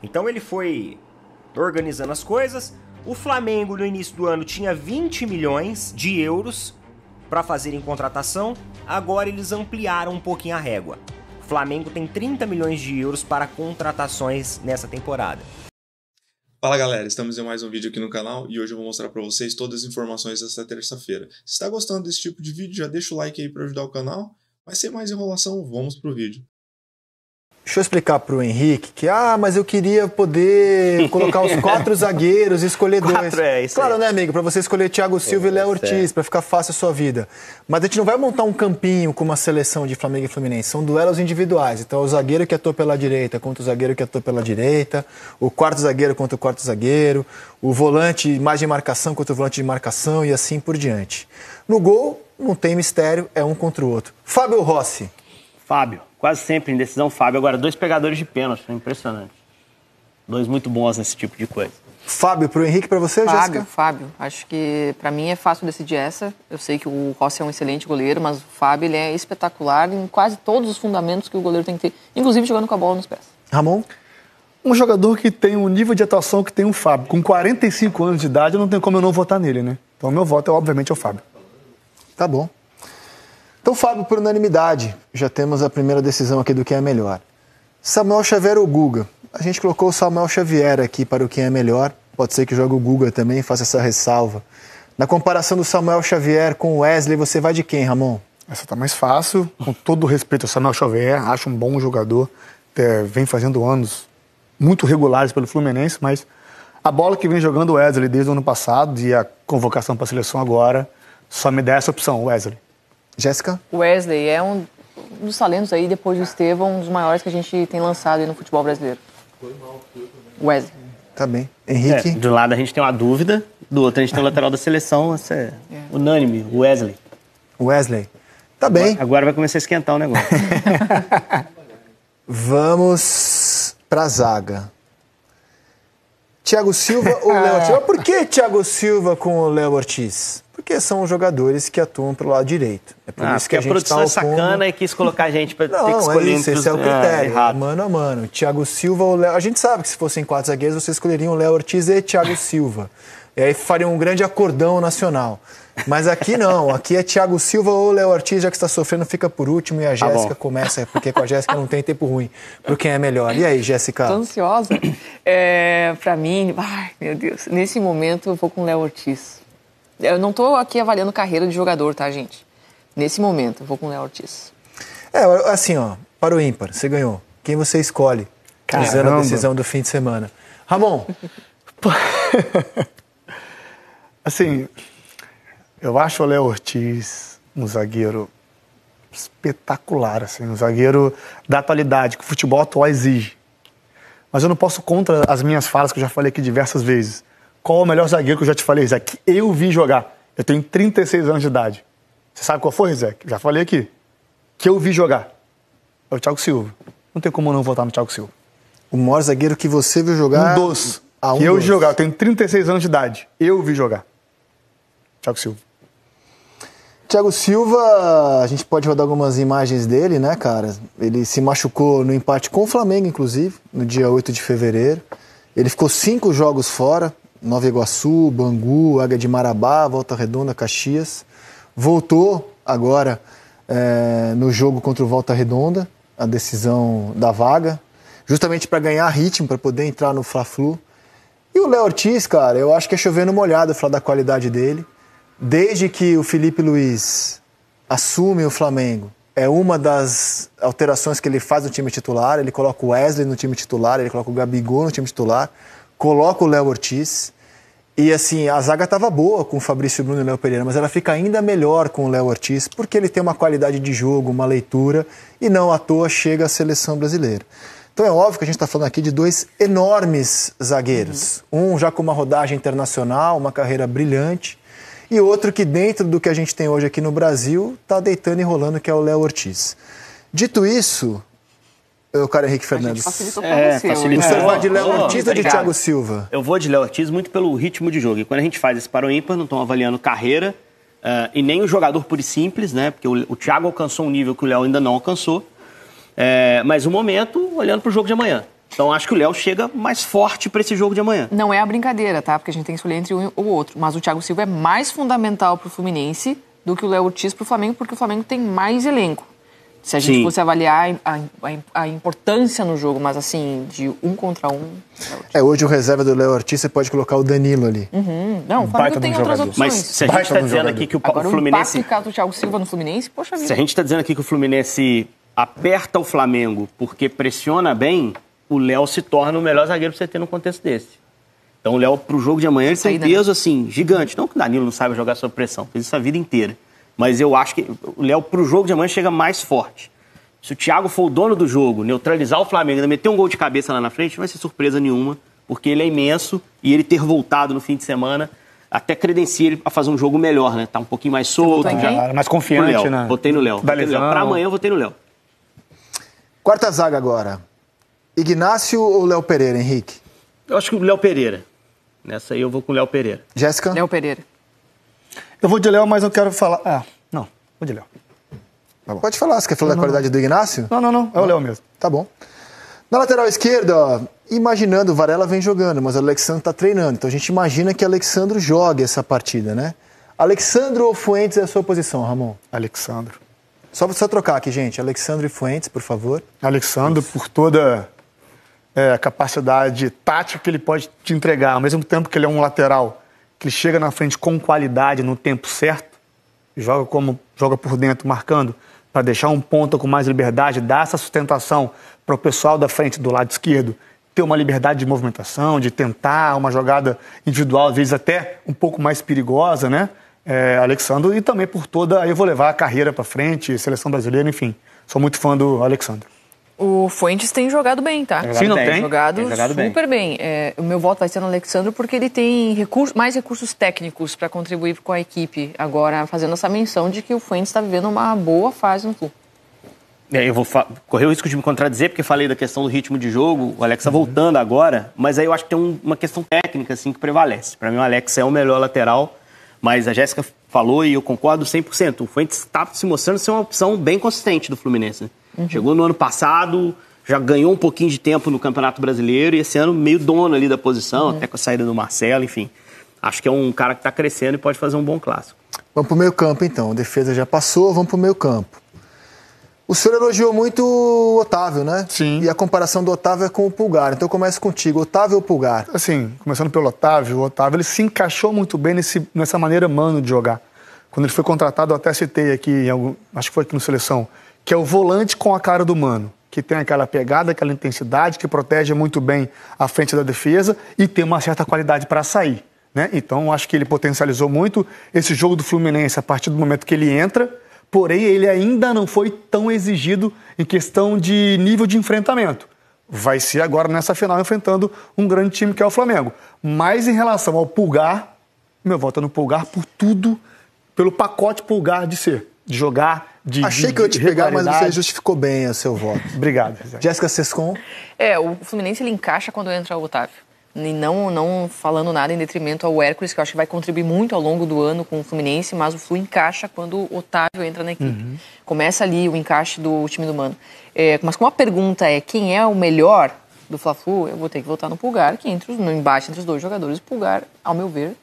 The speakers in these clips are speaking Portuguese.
Então ele foi organizando as coisas. O Flamengo no início do ano tinha 20 milhões de euros para fazer em contratação. Agora eles ampliaram um pouquinho a régua. O Flamengo tem 30 milhões de euros para contratações nessa temporada. Fala galera, estamos em mais um vídeo aqui no canal e hoje eu vou mostrar para vocês todas as informações dessa terça-feira. Se está gostando desse tipo de vídeo, já deixa o like aí para ajudar o canal. Mas sem mais enrolação, vamos pro vídeo. Deixa eu explicar pro Henrique que, mas eu queria poder colocar os 4 zagueiros e escolher 2. Claro, né, amigo? Pra você escolher Thiago Silva e Léo Ortiz, pra ficar fácil a sua vida. Mas a gente não vai montar um campinho com uma seleção de Flamengo e Fluminense. São duelos individuais. Então, o zagueiro que atua pela direita contra o zagueiro que atua pela direita, o quarto zagueiro contra o quarto zagueiro, o volante mais de marcação contra o volante de marcação e assim por diante. No gol, não tem mistério, é um contra o outro. Fábio Rossi. Fábio. Quase sempre em decisão, Fábio. Agora, 2 pegadores de pênalti, impressionante. 2 muito bons nesse tipo de coisa. Fábio, pro Henrique, pra você, Jéssica? Fábio. Acho que pra mim é fácil decidir essa. Eu sei que o Rossi é um excelente goleiro, mas o Fábio ele é espetacular em quase todos os fundamentos que o goleiro tem que ter, inclusive jogando com a bola nos pés. Ramon? Um jogador que tem um nível de atuação que tem o Fábio. Com 45 anos de idade, não tem como eu não votar nele, né? Então, meu voto, obviamente, é o Fábio. Tá bom. Então, Fábio, por unanimidade, já temos a primeira decisão aqui do quem é melhor. Samuel Xavier ou Guga? A gente colocou o Samuel Xavier aqui para o quem é melhor. Pode ser que jogue o Guga também, faça essa ressalva. Na comparação do Samuel Xavier com o Wesley, você vai de quem, Ramon? Essa tá mais fácil. Com todo o respeito ao Samuel Xavier, acho um bom jogador. Vem fazendo anos muito regulares pelo Fluminense, mas a bola que vem jogando o Wesley desde o ano passado e a convocação para a seleção agora, só me dá essa opção, o Wesley. Jéssica? O Wesley é um dos talentos aí, depois do Estevão, um dos maiores que a gente tem lançado aí no futebol brasileiro. Wesley. Tá bem. Henrique? De um lado a gente tem uma dúvida, do outro a gente tem o lateral da seleção, essa é unânime, o Wesley. Wesley. Tá bem. Agora vai começar a esquentar o negócio. Vamos pra zaga. Thiago Silva ou Léo Ortiz? Por que Thiago Silva com o Léo Ortiz? Porque são jogadores que atuam pelo lado direito. É por isso que a gente produção é sacana e quis colocar a gente para ter que escolher. Não, esse é o critério. Mano a mano. Thiago Silva ou Léo... A gente sabe que se fossem 4 zagueiros, vocês escolheriam Léo Ortiz e Thiago Silva. E aí fariam um grande acordão nacional. Mas aqui não. Aqui é Thiago Silva ou Léo Ortiz, já que está sofrendo, fica por último e a Jéssica começa, porque com a Jéssica não tem tempo ruim. Por quem é melhor. E aí, Jéssica? Tô ansiosa. Pra mim, meu Deus, nesse momento eu vou com o Léo Ortiz. Eu não tô aqui avaliando carreira de jogador, tá, gente? Nesse momento, eu vou com o Léo Ortiz. Assim, para o ímpar, você ganhou. Quem você escolhe? Usando a decisão do fim de semana. Ramon? Assim, eu acho o Léo Ortiz um zagueiro espetacular, assim, um zagueiro da atualidade, que o futebol atual exige. Mas eu não posso contra as minhas falas, que eu já falei aqui diversas vezes. Qual o melhor zagueiro que eu já te falei, Zé? Que eu vi jogar. Eu tenho 36 anos de idade. Você sabe qual foi, Zé? Já falei aqui. Que eu vi jogar. É o Thiago Silva. Não tem como não votar no Thiago Silva. O maior zagueiro que você viu jogar? Um dos. Que eu vi jogar. Eu tenho 36 anos de idade. Eu vi jogar. Thiago Silva. Thiago Silva, a gente pode rodar algumas imagens dele, né, cara? Ele se machucou no empate com o Flamengo, inclusive, no dia 8 de fevereiro. Ele ficou 5 jogos fora. Nova Iguaçu, Bangu, Águia de Marabá, Volta Redonda, Caxias. Voltou agora no jogo contra o Volta Redonda, a decisão da vaga, justamente para ganhar ritmo, para poder entrar no Fla-Flu. E o Léo Ortiz, cara, eu acho que é chovendo molhado falar da qualidade dele. Desde que o Felipe Luiz assume o Flamengo, é uma das alterações que ele faz no time titular. Ele coloca o Wesley no time titular, ele coloca o Gabigol no time titular, coloca o Léo Ortiz. E assim, a zaga estava boa com o Fabrício Bruno e o Léo Pereira, mas ela fica ainda melhor com o Léo Ortiz, porque ele tem uma qualidade de jogo, uma leitura, e não à toa chega à seleção brasileira. Então é óbvio que a gente está falando aqui de 2 enormes zagueiros. Um já com uma rodagem internacional, uma carreira brilhante, e outro que dentro do que a gente tem hoje aqui no Brasil, está deitando e rolando, que é o Léo Ortiz. Dito isso... Eu, cara, Henrique Fernandes. Facilitou pra você. Você vai de Léo Ortiz ou de Thiago Silva? Eu vou de Léo Ortiz muito pelo ritmo de jogo. E quando a gente faz esse para o ímpar, não estão avaliando carreira e nem o jogador puro e simples, né? Porque o Thiago alcançou um nível que o Léo ainda não alcançou. Mas o momento, olhando para o jogo de amanhã. Então acho que o Léo chega mais forte para esse jogo de amanhã. Não é a brincadeira, tá? Porque a gente tem que escolher entre um ou outro. Mas o Thiago Silva é mais fundamental pro Fluminense do que o Léo Ortiz pro Flamengo, porque o Flamengo tem mais elenco. Se a gente fosse avaliar a importância no jogo, mas assim, de 1 contra 1... Hoje o reserva do Léo Ortiz, você pode colocar o Danilo ali. Não, o Flamengo tem outras opções. Mas se a gente está dizendo aqui que o Fluminense... Agora o impacto do Thiago Silva no Fluminense, poxa vida. Se a gente está dizendo aqui que o Fluminense aperta o Flamengo porque pressiona bem, o Léo se torna o melhor zagueiro para você ter num contexto desse. Então o Léo, pro jogo de amanhã, ele tem um peso assim, gigante. Não que o Danilo não saiba jogar sob pressão, fez isso a vida inteira. Mas eu acho que o Léo, pro jogo de amanhã, chega mais forte. Se o Thiago for o dono do jogo, neutralizar o Flamengo, ainda meter um gol de cabeça lá na frente, não vai ser surpresa nenhuma, porque ele é imenso e ele ter voltado no fim de semana até credencia ele a fazer um jogo melhor, né? Tá um pouquinho mais solto. Mais confiante, né? Votei no Léo. Pra amanhã eu votei no Léo. Quarta zaga agora. Ignácio ou Léo Pereira, Henrique? Eu acho que o Léo Pereira. Nessa aí eu vou com o Léo Pereira. Jéssica? Léo Pereira. Eu vou de Léo, mas eu quero falar... não, vou de Léo. Tá, pode falar, você quer falar da qualidade do Ignácio? Não, é o Léo mesmo. Tá bom. Na lateral esquerda, ó, imaginando, o Varela vem jogando, mas o Alexandre tá treinando. Então a gente imagina que o Alexandre jogue essa partida, né? Alexandre ou Fuentes é a sua posição, Ramon? Alexandre. Só trocar aqui, gente. Alexandre e Fuentes, por favor. Alexandre, por toda a capacidade tática que ele pode te entregar, ao mesmo tempo que ele é um lateral, que ele chega na frente com qualidade no tempo certo, joga por dentro, marcando, para deixar um ponta com mais liberdade, dar essa sustentação para o pessoal da frente do lado esquerdo, ter uma liberdade de movimentação, de tentar uma jogada individual, às vezes até um pouco mais perigosa, né? Alexandre, e também por toda... Eu vou levar a carreira para frente, seleção brasileira, enfim. Sou muito fã do Alexandre. O Fuentes tem jogado bem, tá? Sim, não tem? Jogado super bem. O meu voto vai ser no Alexandre porque ele tem mais recursos técnicos para contribuir com a equipe. Agora, fazendo essa menção de que o Fuentes está vivendo uma boa fase no clube. Eu vou correr o risco de me contradizer, porque falei da questão do ritmo de jogo, o Alex está voltando agora, mas aí eu acho que tem uma questão técnica assim, que prevalece. Para mim, o Alex é o melhor lateral, mas a Jéssica falou e eu concordo 100%. O Fuentes está se mostrando ser uma opção bem consistente do Fluminense. Né? Chegou no ano passado, já ganhou um pouquinho de tempo no Campeonato Brasileiro e esse ano meio dono ali da posição, até com a saída do Marcelo, enfim. Acho que é um cara que está crescendo e pode fazer um bom clássico. Vamos para o meio campo, então. A defesa já passou, vamos para o meio campo. O senhor elogiou muito o Otávio, né? Sim. E a comparação do Otávio é com o Pulgar. Então eu começo contigo. Otávio ou Pulgar? Assim, começando pelo Otávio, o Otávio ele se encaixou muito bem nessa maneira mano de jogar. Quando ele foi contratado, eu até citei aqui, acho que foi aqui no Seleção, que é o volante com a cara do mano, que tem aquela pegada, aquela intensidade, que protege muito bem a frente da defesa e tem uma certa qualidade para sair. Né? Então, acho que ele potencializou muito esse jogo do Fluminense a partir do momento que ele entra, porém, ele ainda não foi tão exigido em questão de nível de enfrentamento. Vai ser agora nessa final enfrentando um grande time que é o Flamengo. Mas em relação ao Pulgar, meu voto é no Pulgar por tudo, pelo pacote Pulgar de ser, de jogar, Achei que eu ia te pegar, mas você justificou bem o seu voto. Obrigado. Jéssica Sescon. O Fluminense ele encaixa quando entra o Otávio. E não falando nada em detrimento ao Hércules, que eu acho que vai contribuir muito ao longo do ano com o Fluminense, mas o Flu encaixa quando o Otávio entra na equipe. Começa ali o encaixe do time do Mano. Mas como a pergunta é quem é o melhor do Fla-Flu, eu vou ter que votar no Pulgar, que no embate entre os dois jogadores, o Pulgar, ao meu ver,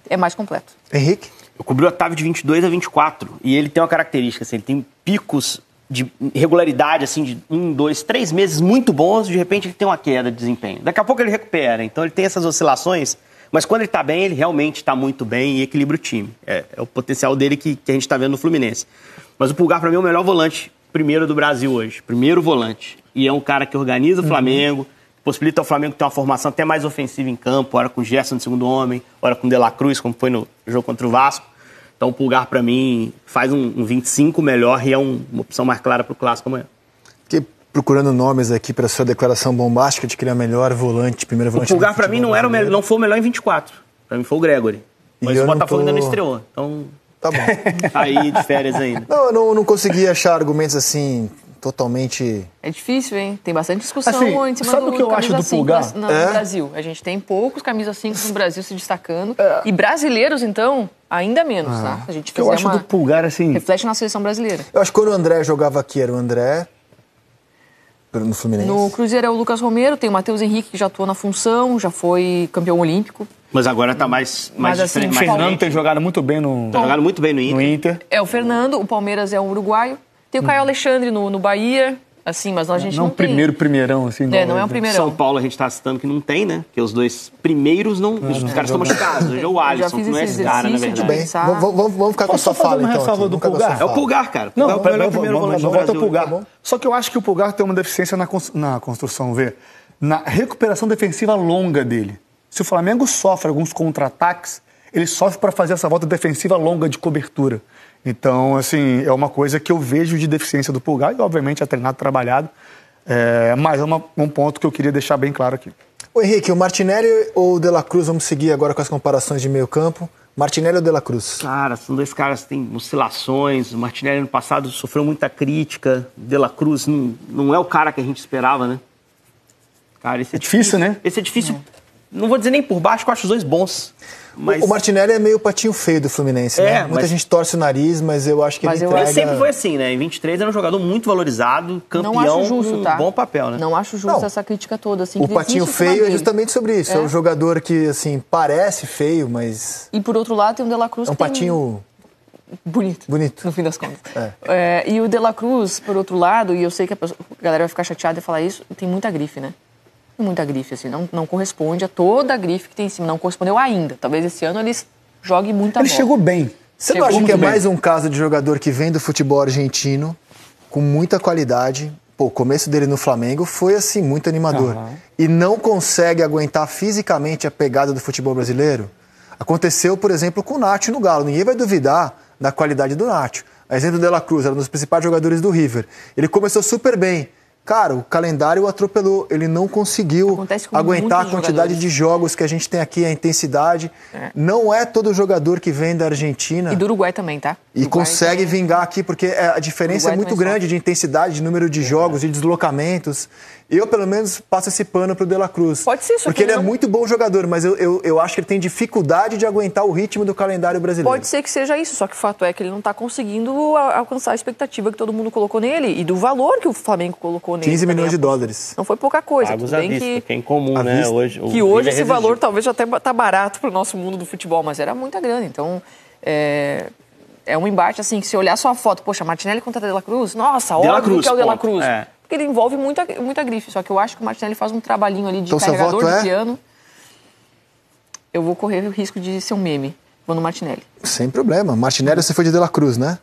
é mais completo. Henrique? Eu cobri o Otávio de 22 a 24 e ele tem uma característica, assim, ele tem picos de regularidade, assim, de 1, 2, 3 meses muito bons, de repente ele tem uma queda de desempenho. Daqui a pouco ele recupera, então ele tem essas oscilações, mas quando ele está bem, ele realmente está muito bem e equilibra o time. É o potencial dele que a gente está vendo no Fluminense. Mas o Pulgar, para mim, é o melhor volante primeiro do Brasil hoje, primeiro volante. E é um cara que organiza o Flamengo, possibilita ao Flamengo ter uma formação até mais ofensiva em campo, ora com o Gerson de segundo homem, ora com o De La Cruz, como foi no jogo contra o Vasco. Então o Pulgar, para mim, faz um 25 melhor e é uma opção mais clara para o Clássico amanhã. Fiquei procurando nomes aqui para sua declaração bombástica de que ele é o melhor volante, primeiro volante. O Pulgar, para mim, não foi o melhor em 24. Para mim foi o Gregory. Mas o Botafogo ainda não estreou. Então, tá bom. Tá aí de férias ainda. Eu não consegui achar argumentos assim totalmente... É difícil, hein? Tem bastante discussão em cima sabe o que eu acho do Pulgar? No Brasil. A gente tem poucos camisas 5 no Brasil se destacando. E brasileiros, então, ainda menos, tá? A gente eu acho do Pulgar, assim... Reflete na seleção brasileira. Eu acho que quando o André jogava aqui, era o André... no Fluminense? No Cruzeiro é o Lucas Romero, tem o Matheus Henrique, que já atuou na função, já foi campeão olímpico. Mas agora tá mais Mas, assim, diferente. O Fernando tem jogado muito bem no Inter. É o Fernando, o Palmeiras é um uruguaio. Tem o Caio Alexandre no Bahia, assim, mas a gente não tem. Primeirão, assim. Não é um primeirão. São Paulo a gente tá citando que não tem, né? Porque os dois primeiros os caras estão machucados. Hoje é o Alisson, que não é esse cara, na verdade. Bem, vamos ficar com a sua fala, então. Do Pulgar? É o Pulgar, cara. Não, o primeiro volante do volta Brasil. ao Pulgar. Só que eu acho que o Pulgar tem uma deficiência na construção, na recuperação defensiva longa dele. Se o Flamengo sofre alguns contra-ataques, ele sofre para fazer essa volta defensiva longa de cobertura. Então, assim, é uma coisa que eu vejo de deficiência do Pulgar e, obviamente, é treinado, trabalhado. Mas é um ponto que eu queria deixar bem claro aqui. Ô Henrique, o Martinelli ou o De La Cruz, vamos seguir agora com as comparações de meio campo. Martinelli ou De La Cruz? Cara, são dois caras que têm oscilações. O Martinelli no passado sofreu muita crítica. De La Cruz não é o cara que a gente esperava, né? Cara, esse é difícil, né? Esse é difícil. Não vou dizer nem por baixo, que eu acho os dois bons. Mas... O Martinelli é meio patinho feio do Fluminense, né? Muita gente torce o nariz, mas eu acho que ele entrega... Ele sempre foi assim, né? Em 23 era um jogador muito valorizado, campeão, não acho justo, com tá? bom papel, né? Não acho justo essa crítica toda. Assim, o patinho feio é justamente sobre isso. É um jogador que, assim, parece feio, mas... E por outro lado tem o De La Cruz que patinho... Bonito, no fim das contas. E o De La Cruz, por outro lado, e eu sei que a galera vai ficar chateada de falar isso, tem muita grife, né? Muita grife, assim, não corresponde a toda a grife que tem em cima, não correspondeu ainda. Talvez esse ano ele jogue muita bola. Ele chegou bem. Você não acha que é mais um caso de jogador que vem do futebol argentino, com muita qualidade? Pô, o começo dele no Flamengo foi, assim, muito animador. E não consegue aguentar fisicamente a pegada do futebol brasileiro? Aconteceu, por exemplo, com o Nacho no Galo. Ninguém vai duvidar da qualidade do Nacho. A exemplo do De La Cruz, era um dos principais jogadores do River. Ele começou super bem. Cara, o calendário o atropelou. Ele não conseguiu aguentar a quantidade de jogos que a gente tem aqui, a intensidade. Não é todo jogador que vem da Argentina. E do Uruguai também, tá? E consegue vingar aqui, porque a diferença é muito grande de intensidade, de número de jogos, de deslocamentos. Eu, pelo menos, passo esse pano pro De La Cruz. Pode ser isso. Porque ele é muito bom jogador, mas eu acho que ele tem dificuldade de aguentar o ritmo do calendário brasileiro. Pode ser que seja isso, só que o fato é que ele não está conseguindo alcançar a expectativa que todo mundo colocou nele e do valor que o Flamengo colocou nele. 15 milhões de dólares. Não foi pouca coisa. Tudo bem que é incomum, né? Hoje esse valor talvez até tá barato para o nosso mundo do futebol, mas era muita grana. Então, é um embate assim, que se olhar só a foto, poxa, Martinelli contra De La Cruz, nossa, óbvio que é o De La Cruz. Porque ele envolve muita grife, só que eu acho que o Martinelli faz um trabalhinho ali de carregador de piano. Eu vou correr o risco de ser um meme. Vou no Martinelli. Sem problema. Martinelli você foi de De La Cruz, né?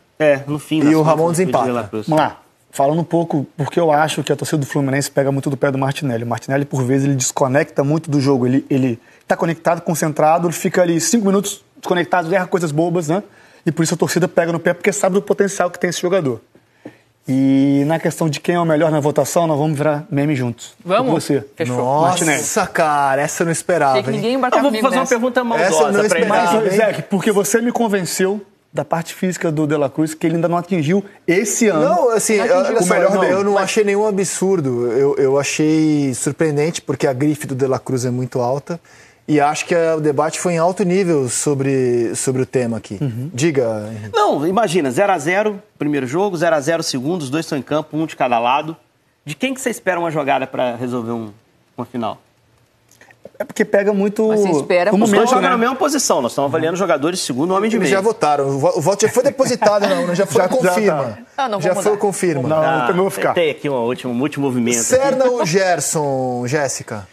No fim. E o Ramon desempata. Vamos lá. Falando um pouco, porque eu acho que a torcida do Fluminense pega muito do pé do Martinelli. O Martinelli, por vezes, ele desconecta muito do jogo. Ele tá conectado, concentrado, ele fica ali 5 minutos desconectado, erra coisas bobas, né? E por isso a torcida pega no pé, porque sabe do potencial que tem esse jogador. E na questão de quem é o melhor na votação, nós vamos virar meme juntos. Vamos? Com você. Fechou. Nossa, Martinelli. cara, essa eu não esperava. Sei que ninguém embarcar Eu vou fazer uma pergunta maldosa pra ele. Mas, Zé, porque você me convenceu da parte física do De La Cruz, que ele ainda não atingiu esse ano. Não, assim, o melhor dele. Eu não achei nenhum absurdo. Eu achei surpreendente, porque a grife do De La Cruz é muito alta. E acho que o debate foi em alto nível sobre o tema aqui. Diga, Henrique. Não, imagina, 0x0, primeiro jogo, 0x0 segundo, os dois estão em campo, um de cada lado. De quem que você espera uma jogada para resolver uma final? É porque pega muito... Mas você espera... Os dois jogam na mesma posição, nós estamos avaliando jogadores de segundo, homem de meio. Eles já votaram, o voto já foi depositado, já foi confirma. Já foi confirma. Não, eu vou ficar. Tem aqui um último movimento. Serna ou Gerson, Jéssica?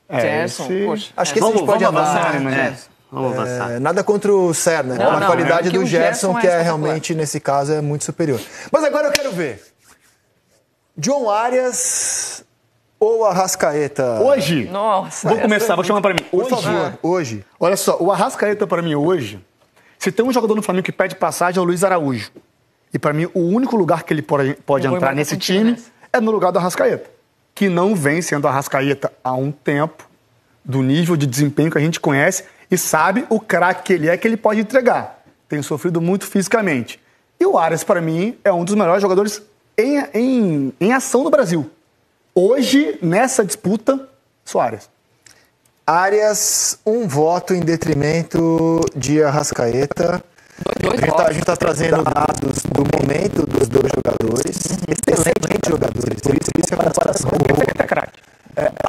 Gerson, poxa. Acho que esse a gente pode avançar. Vamos avançar. Nada contra o Serna, a qualidade do Gerson, que é realmente, nesse caso, é muito superior. Mas agora eu quero ver. John Arias ou Arrascaeta? Hoje. Nossa. Vou começar, vou chamar para mim. Por favor, hoje. Olha só, o Arrascaeta para mim hoje, se tem um jogador no Flamengo que pede passagem é o Luiz Araújo. E para mim o único lugar que ele pode entrar nesse time é no lugar do Arrascaeta, que não vem sendo Arrascaeta há um tempo, do nível de desempenho que a gente conhece e sabe o craque que ele pode entregar. Tem sofrido muito fisicamente. E o Arias, para mim, é um dos melhores jogadores em ação no Brasil. Hoje, nessa disputa, Soares. Arias, um voto em detrimento de Arrascaeta. A gente tá trazendo dados do momento dos dois jogadores. Excelentes jogadores. Por isso a comparação é boa.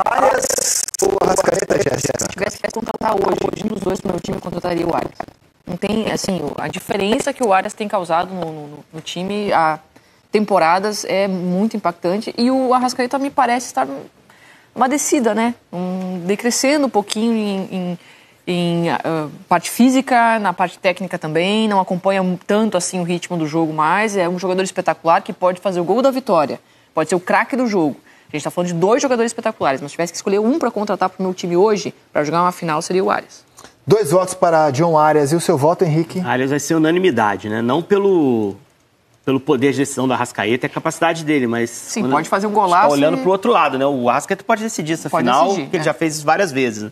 Arias ou Arrascaeta, Jéssica? Se tivesse que contratar hoje, um dos dois pro meu time, eu contrataria o Arias. Não tem, assim, a diferença que o Arias tem causado no time há temporadas é muito impactante. E o Arrascaeta me parece estar uma descida, né? Decrescendo um pouquinho em parte física, na parte técnica também, não acompanha tanto assim o ritmo do jogo mais. É um jogador espetacular que pode fazer o gol da vitória, pode ser o craque do jogo. A gente está falando de 2 jogadores espetaculares, mas se tivesse que escolher um para contratar para o meu time hoje, para jogar uma final, seria o Arias. 2 votos para John Arias. E o seu voto, Henrique? Arias vai ser unanimidade, né? Não pelo poder de decisão do Arrascaeta e a capacidade dele, mas... Sim, pode fazer um golaço. Tá olhando pro outro lado, né? O Arrascaeta pode decidir essa final, que ele já fez isso várias vezes. Né?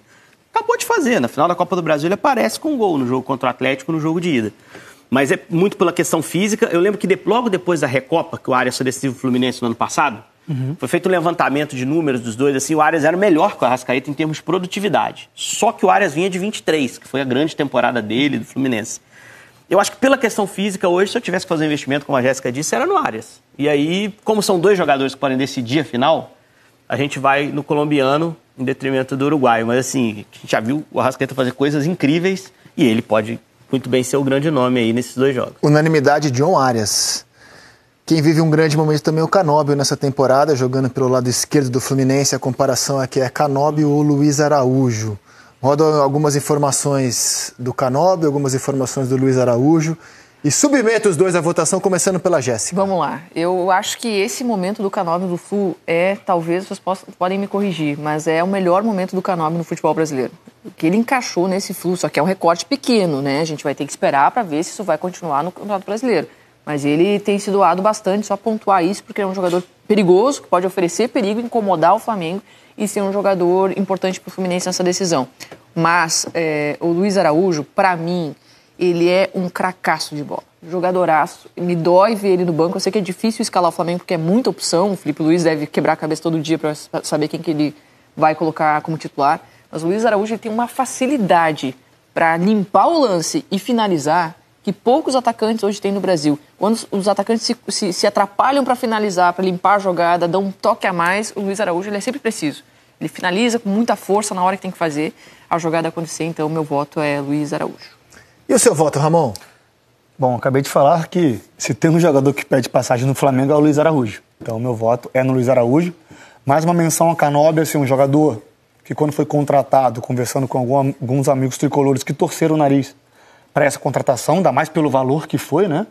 Acabou de fazer. Na final da Copa do Brasil, ele aparece com um gol no jogo contra o Atlético, no jogo de ida. Mas é muito pela questão física. Eu lembro que logo depois da Recopa, que o Arias foi decisivo Fluminense no ano passado, foi feito um levantamento de números dos dois, assim, o Arias era melhor que o Arrascaeta em termos de produtividade. Só que o Arias vinha de 23, que foi a grande temporada dele, do Fluminense. Eu acho que pela questão física, hoje, se eu tivesse que fazer um investimento, como a Jéssica disse, era no Arias. E aí, como são 2 jogadores que podem decidir a final, a gente vai no colombiano em detrimento do uruguaio. Mas assim, a gente já viu o Arrascaeta fazer coisas incríveis e ele pode muito bem ser o grande nome aí nesses 2 jogos. Unanimidade, John Arias. Quem vive um grande momento também é o Canóbio nessa temporada, jogando pelo lado esquerdo do Fluminense. A comparação aqui é Canóbio ou Luiz Araújo. Rodam algumas informações do Canóbio, algumas informações do Luiz Araújo. E submeto os dois à votação, começando pela Jéssica. Vamos lá. Eu acho que esse momento do Canóbio do Flu talvez vocês podem me corrigir, mas é o melhor momento do Canóbio no futebol brasileiro. O que ele encaixou nesse Flu, só que é um recorte pequeno, né? A gente vai ter que esperar para ver se isso vai continuar no Campeonato Brasileiro. Mas ele tem se doado bastante, só pontuar isso, porque é um jogador perigoso, que pode oferecer perigo, incomodar o Flamengo e ser um jogador importante para o Fluminense nessa decisão. Mas o Luiz Araújo, para mim, ele é um cracaço de bola. Jogadoraço. Me dói ver ele no banco. Eu sei que é difícil escalar o Flamengo, porque é muita opção. O Felipe Luiz deve quebrar a cabeça todo dia para saber quem que ele vai colocar como titular. Mas o Luiz Araújo ele tem uma facilidade para limpar o lance e finalizar que poucos atacantes hoje têm no Brasil. Quando os atacantes se atrapalham para finalizar, para limpar a jogada, dão um toque a mais, o Luiz Araújo ele é sempre preciso. Ele finaliza com muita força na hora que tem que fazer a jogada acontecer. Então, meu voto é Luiz Araújo. E o seu voto, Ramon? Bom, acabei de falar que se tem um jogador que pede passagem no Flamengo é o Luiz Araújo. Então, meu voto é no Luiz Araújo. Mais uma menção ao Canóbio, assim, um jogador que quando foi contratado, conversando com alguns amigos tricolores que torceram o nariz para essa contratação, ainda mais pelo valor que foi, né?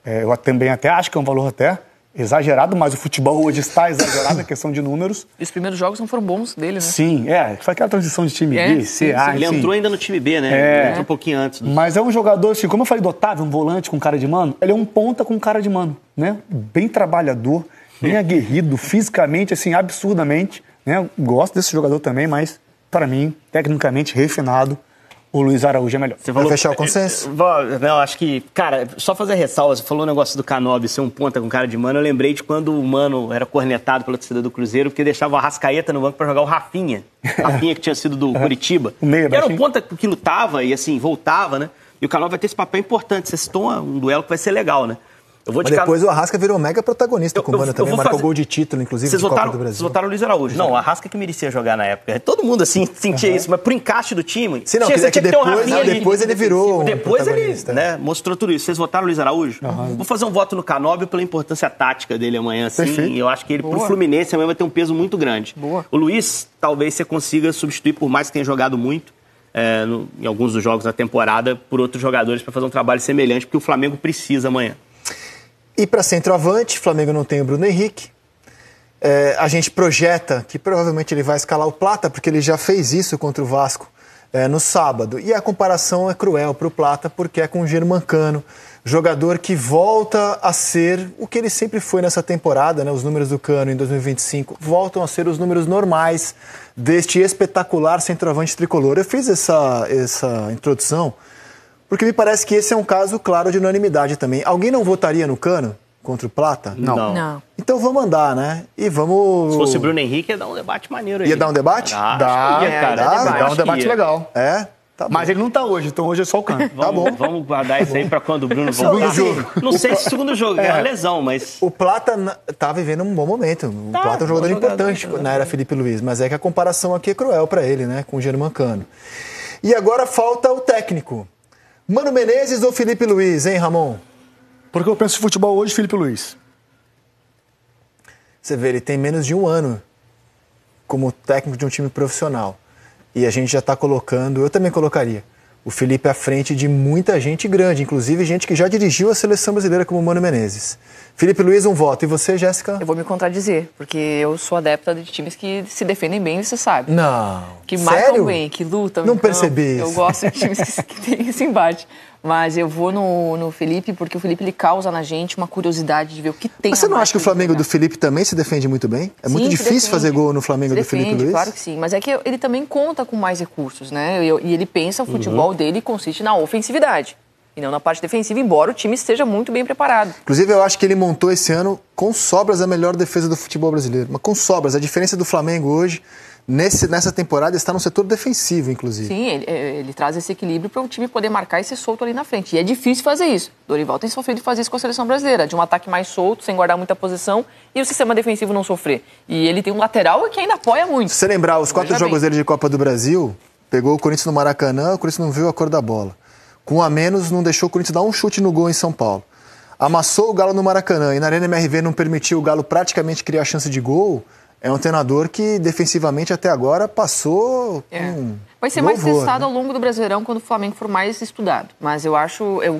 Eu também até acho que é um valor até exagerado, mas o futebol hoje está exagerado, a questão de números. E os primeiros jogos não foram bons dele, né? Sim, foi aquela transição de time B, C, A, ele entrou ainda no time B, né? Ele entrou um pouquinho antes. Mas é um jogador, assim, como eu falei do Otávio, um volante com cara de mano, ele é um ponta com cara de mano, né? Bem trabalhador, bem aguerrido, fisicamente, assim, absurdamente, né? Gosto desse jogador também, mas, para mim, tecnicamente refinado, o Luiz Araújo é melhor. Você falou fechar o consenso? Não, acho que, cara, só fazer ressalva, você falou o negócio do Canóbio ser um ponta com cara de mano, eu lembrei de quando o Mano era cornetado pela torcida do Cruzeiro, porque deixava o Arrascaeta no banco pra jogar o Rafinha. Rafinha que tinha sido do Curitiba. O meio, que era um ponta que lutava e assim, voltava, né? E o Canóbio vai ter esse papel importante. Você citou um duelo que vai ser legal, né? Mas depois o Arrasca virou mega protagonista com o Mano também, marcou gol de título, inclusive, de Copa do Brasil. Vocês votaram o Luiz Araújo. Não, o Arrasca que merecia jogar na época. Todo mundo, assim, sentia isso, mas pro encaixe do time... Sim, não, depois ele virou Depois ele mostrou tudo isso. Vocês votaram o Luiz Araújo? Vou fazer um voto no Canóbio pela importância tática dele amanhã, assim. Perfeito. E eu acho que ele, pro Fluminense, amanhã vai ter um peso muito grande. Boa. O Luiz, talvez você consiga substituir, por mais que tenha jogado muito, em alguns dos jogos da temporada, por outros jogadores para fazer um trabalho semelhante, porque o Flamengo precisa amanhã. E para centroavante, o Flamengo não tem o Bruno Henrique. A gente projeta que provavelmente ele vai escalar o Plata, porque ele já fez isso contra o Vasco no sábado. E a comparação é cruel para o Plata, porque é com o Germancano, jogador que volta a ser o que ele sempre foi nessa temporada, né? Os números do Cano em 2025 voltam a ser os números normais deste espetacular centroavante tricolor. Eu fiz essa introdução porque me parece que esse é um caso claro de unanimidade também. Alguém não votaria no Cano contra o Plata? Não. Então vamos andar, né? E vamos... Se fosse Bruno Henrique, ia dar um debate maneiro aí. Ia dar um debate? Dá um debate legal. É? Tá bom. Mas ele não tá hoje, então hoje é só o canto. Tá bom. Vamos guardar isso aí pra quando o Bruno voltar. Segundo jogo. Não sei se segundo jogo, é uma lesão, mas... O Plata tá vivendo um bom momento. O Plata é um jogador importante na era Felipe Luiz, mas é que a comparação aqui é cruel pra ele, né? Com o Germancano. E agora falta o técnico. Mano Menezes ou Felipe Luiz, hein, Ramon? Porque eu penso em futebol hoje, Felipe Luiz. Você vê, ele tem menos de um ano como técnico de um time profissional. E a gente já está colocando, eu também colocaria, o Felipe à frente de muita gente grande, inclusive gente que já dirigiu a seleção brasileira como o Mano Menezes. Felipe Luiz, um voto. E você, Jéssica? Eu vou me contradizer, porque eu sou adepta de times que se defendem bem, você sabe. Não. Que Sério? marcam bem, que lutam. Não então, percebi isso. Eu gosto de times que tem esse embate. Mas eu vou no Felipe, porque o Felipe ele causa na gente uma curiosidade de ver o que tem. Mas você não mais acha que o pra Flamengo jogar. do Felipe também se defende muito bem? É Sim, muito se difícil defende. fazer gol no Flamengo Se do Felipe defende, Luiz? claro que sim. Mas é que ele também conta com mais recursos, né? E ele pensa, o futebol dele consiste na ofensividade. E não na parte defensiva, embora o time esteja muito bem preparado. Inclusive, eu acho que ele montou esse ano, com sobras, a melhor defesa do futebol brasileiro. Mas com sobras. A diferença do Flamengo hoje, nessa temporada, está no setor defensivo, inclusive. Sim, ele traz esse equilíbrio para o time poder marcar e ser solto ali na frente. E é difícil fazer isso. Dorival tem sofrido de fazer isso com a seleção brasileira, de um ataque mais solto, sem guardar muita posição, e o sistema defensivo não sofrer. E ele tem um lateral que ainda apoia muito. Se você lembrar, os 4 Veja jogos bem. dele de Copa do Brasil, pegou o Corinthians no Maracanã, o Corinthians não viu a cor da bola. Com um a menos, não deixou o Corinthians dar um chute no gol em São Paulo. Amassou o Galo no Maracanã e na Arena MRV não permitiu o Galo praticamente criar chance de gol. É um treinador que, defensivamente, até agora, passou com Vai ser mais louvor, testado né? ao longo do Brasileirão quando o Flamengo for mais estudado. Mas eu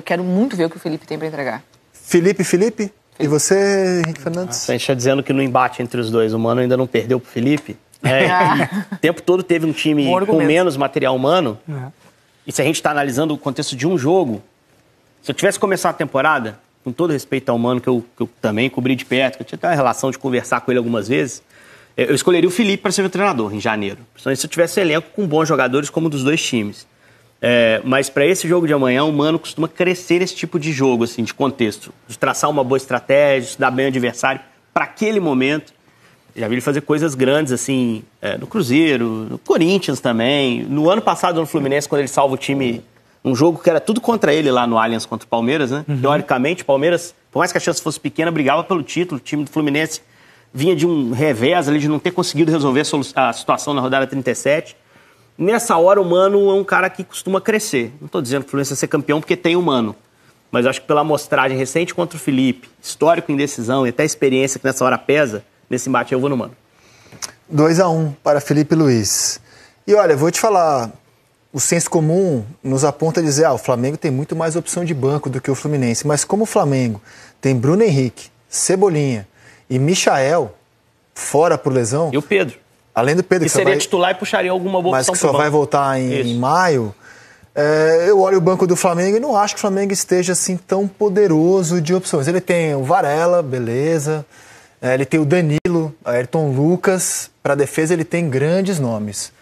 quero muito ver o que o Felipe tem para entregar. Felipe? E você, Henrique Fernandes? A gente está dizendo que no embate entre os dois, o Mano ainda não perdeu pro Felipe. O tempo todo teve um time Bom com argumento. menos material humano. E se a gente está analisando o contexto de um jogo, se eu tivesse começado a temporada, com todo respeito ao Mano, que eu também cobri de perto, que eu tinha até uma relação de conversar com ele algumas vezes, eu escolheria o Felipe para ser meu treinador em janeiro. Principalmente se eu tivesse elenco com bons jogadores como o dos dois times. Mas para esse jogo de amanhã, o Mano costuma crescer esse tipo de jogo, assim, de contexto. De traçar uma boa estratégia, estudar bem o adversário para aquele momento. Já vi ele fazer coisas grandes, assim, no Cruzeiro, no Corinthians também. No ano passado, no Fluminense, quando ele salva o time, um jogo que era tudo contra ele lá no Allianz contra o Palmeiras, né? Teoricamente, o Palmeiras, por mais que a chance fosse pequena, brigava pelo título. O time do Fluminense vinha de um revés ali, de não ter conseguido resolver a situação na rodada 37. Nessa hora, o Mano é um cara que costuma crescer. Não estou dizendo que o Fluminense vai ser campeão porque tem o Mano. Mas acho que pela amostragem recente contra o Felipe, histórico em decisão e até a experiência que nessa hora pesa, nesse embate eu vou no Mano. 2-1 para Felipe Luiz. E olha, vou te falar, o senso comum nos aponta a dizer, o Flamengo tem muito mais opção de banco do que o Fluminense, mas como o Flamengo tem Bruno Henrique, Cebolinha e Michael fora por lesão... E o Pedro. Além do Pedro, Que seria titular e puxaria alguma boa mas opção que só pro vai banco. voltar em maio... eu olho o banco do Flamengo e não acho que o Flamengo esteja assim tão poderoso de opções. Ele tem o Varela, beleza... ele tem o Danilo, Ayrton Lucas. Para a defesa, ele tem grandes nomes.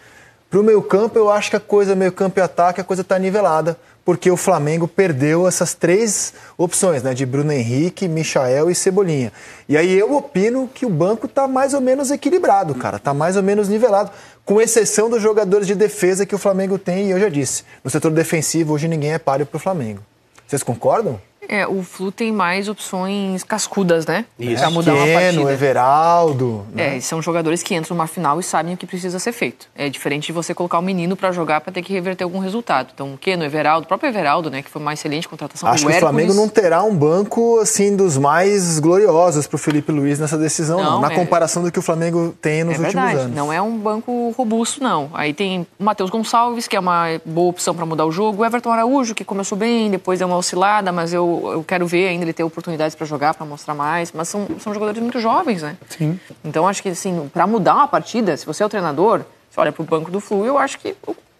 Para o meio-campo, eu acho que a coisa, meio-campo e ataque, a coisa está nivelada, porque o Flamengo perdeu essas 3 opções, né? De Bruno Henrique, Michael e Cebolinha. E aí eu opino que o banco está mais ou menos equilibrado, cara. Está mais ou menos nivelado, com exceção dos jogadores de defesa que o Flamengo tem. E eu já disse, no setor defensivo, hoje ninguém é páreo para o Flamengo. Vocês concordam? O Flu tem mais opções cascudas, né? Isso. Pra mudar uma Keno, partida. Everaldo. Né? São jogadores que entram numa final e sabem o que precisa ser feito. É diferente de você colocar o menino pra jogar pra ter que reverter algum resultado. Então, o Keno, Everaldo, o próprio Everaldo, né, que foi uma excelente contratação. Acho que o Flamengo não terá um banco assim dos mais gloriosos pro Felipe Luiz nessa decisão, não. Na comparação do que o Flamengo tem nos últimos anos. Não é um banco robusto, não. Aí tem o Matheus Gonçalves, que é uma boa opção pra mudar o jogo. O Everton Araújo, que começou bem, depois deu uma oscilada, mas eu quero ver ainda ele ter oportunidades pra jogar, pra mostrar mais. Mas são jogadores muito jovens, né? Sim. Então, acho que, assim, pra mudar uma partida, se você é o treinador, você olha pro banco do Flu, eu acho que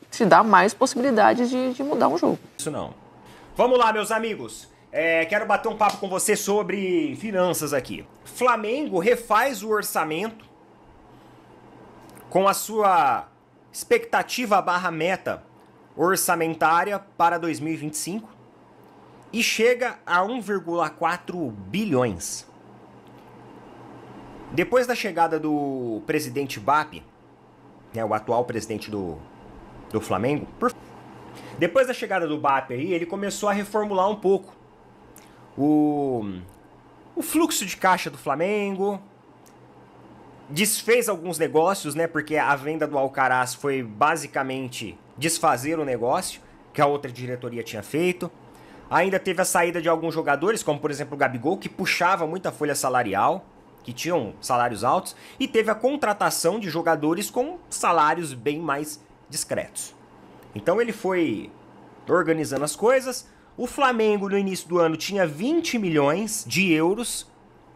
te dá mais possibilidades de mudar um jogo. Isso não. Vamos lá, meus amigos. Quero bater um papo com você sobre finanças aqui. Flamengo refaz o orçamento com a sua expectativa /meta orçamentária para 2025 e chega a 1,4 bilhões. Depois da chegada do presidente BAP, o atual presidente do Flamengo, Depois da chegada do Bap aí, ele começou a reformular um pouco o fluxo de caixa do Flamengo, desfez alguns negócios, né? Porque a venda do Alcaraz foi basicamente desfazer o negócio que a outra diretoria tinha feito. Ainda teve a saída de alguns jogadores, como por exemplo o Gabigol, que puxava muita folha salarial, que tinham salários altos, e teve a contratação de jogadores com salários bem mais discretos. Então ele foi organizando as coisas. O Flamengo no início do ano tinha 20 milhões de euros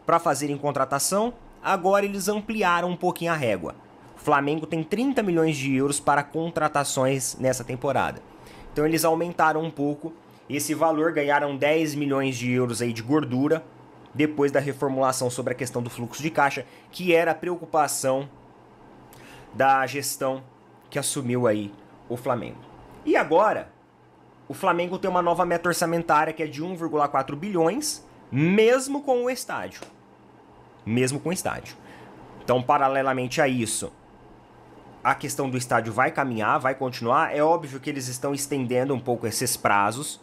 para fazer em contratação. Agora eles ampliaram um pouquinho a régua. O Flamengo tem 30 milhões de euros para contratações nessa temporada. Então eles aumentaram um pouco esse valor, ganharam 10 milhões de euros aí de gordura depois da reformulação sobre a questão do fluxo de caixa, que era a preocupação da gestão que assumiu aí o Flamengo. E agora, o Flamengo tem uma nova meta orçamentária que é de 1,4 bilhões, mesmo com o estádio. Mesmo com o estádio. Então, paralelamente a isso, a questão do estádio vai caminhar, vai continuar. É óbvio que eles estão estendendo um pouco esses prazos,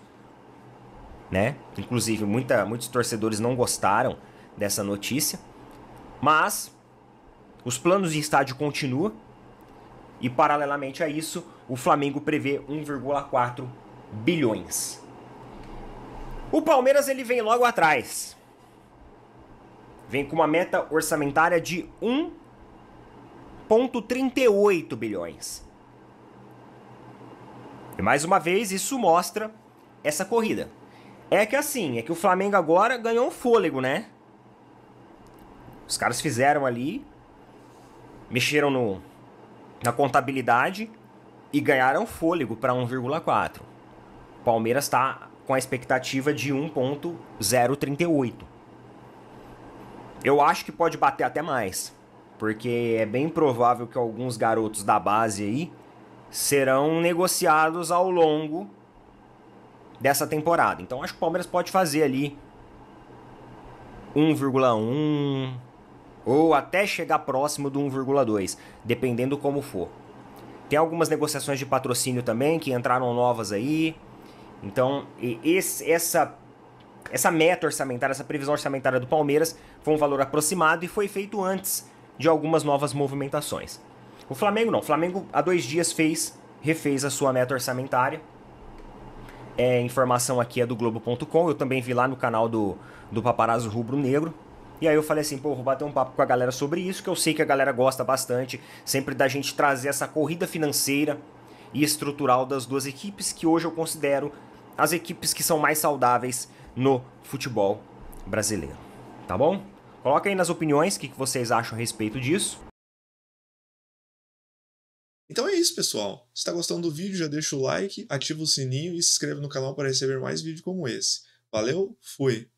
né? Inclusive, muitos torcedores não gostaram dessa notícia. Mas os planos de estádio continuam. E, paralelamente a isso, o Flamengo prevê 1,4 bilhões. O Palmeiras ele vem logo atrás. Vem com uma meta orçamentária de 1,38 bilhões. E mais uma vez, isso mostra essa corrida. É que assim, é que o Flamengo agora ganhou um fôlego, né? Os caras fizeram ali, mexeram na contabilidade e ganharam fôlego para 1,4. O Palmeiras está com a expectativa de 1,038. Eu acho que pode bater até mais, porque é bem provável que alguns garotos da base aí serão negociados ao longo dessa temporada. Então acho que o Palmeiras pode fazer ali 1,1 ou até chegar próximo do 1,2, dependendo como for. Tem algumas negociações de patrocínio também que entraram novas aí. Então essa meta orçamentária, essa previsão orçamentária do Palmeiras foi um valor aproximado e foi feito antes de algumas novas movimentações. O Flamengo não. O Flamengo há 2 dias refez a sua meta orçamentária. Informação aqui é do Globo.com. Eu também vi lá no canal do Paparazzo Rubro Negro. E aí eu falei assim, pô, vou bater um papo com a galera sobre isso, que eu sei que a galera gosta bastante, sempre da gente trazer essa corrida financeira e estrutural das duas equipes, que hoje eu considero as equipes que são mais saudáveis no futebol brasileiro. Tá bom? Coloca aí nas opiniões o que vocês acham a respeito disso. Então é isso, pessoal. Se está gostando do vídeo, já deixa o like, ativa o sininho e se inscreve no canal para receber mais vídeos como esse. Valeu, fui!